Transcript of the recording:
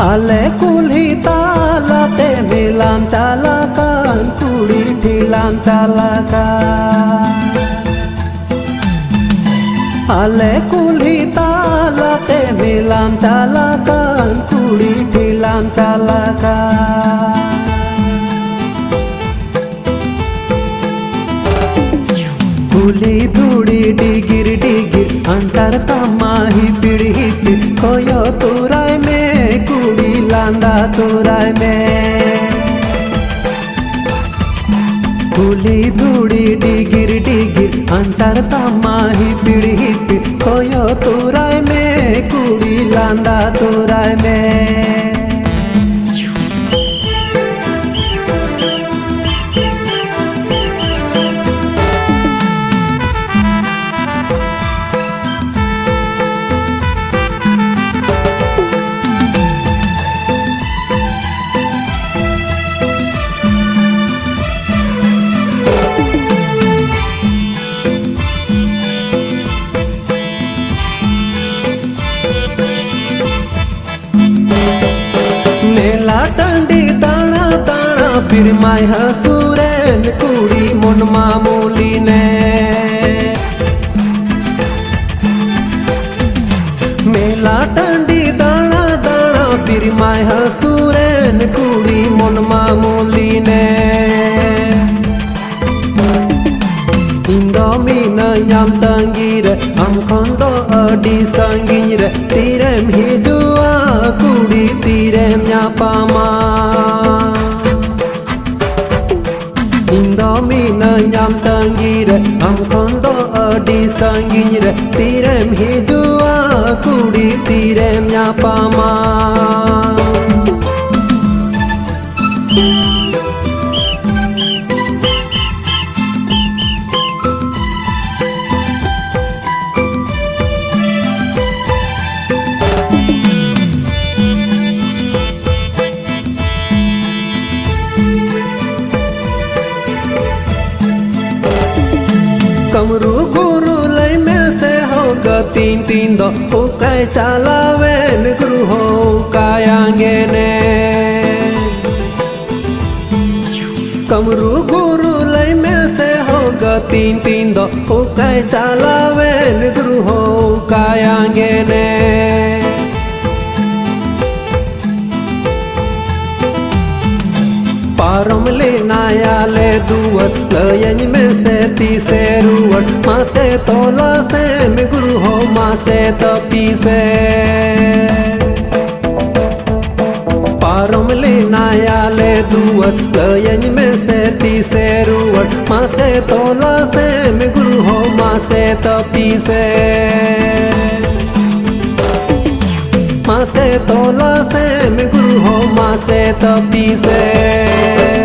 आले कुल्ही तालाते Milam calakan tuli dilam calakan आले कुल्ही तालाते Milam calakan tuli dilam calakan Kuli budi digir digir ancar tamahi pidi hipid koyo turai me kudi landa turai me Kuli budi digir digir ancar tamahi pidi hipid koyo turai me kudi landa turai me मेला टांडी ताना ताना फिर my हसूरेन कुड़ी मन मामूली ने मेला टांडी ताना ताना फिर माय हसूरेन कुड़ी मन मामूली ने Indomina nyam tanggire am kondo adi sanggire tirem hijua kudi tirem nyapama Indomina nyam tanggire am kondo adi sanggire tirem hijua kudi tirem nyapama Kamru guru lay me se hoga tin tin do ukai chalaven guru ho ukayangene Kamru guru lay me se hoga tin tin do ukai chalaven guru ho ukayangene Param le naya le duat layany me se ti se ruat ma se tola se me guru ho ma se tapi se Param le naya le duat layany me se ti se ruat ma se tola se me guru ho ma se tapi se Ma se tola se me guru ho ma se tapi se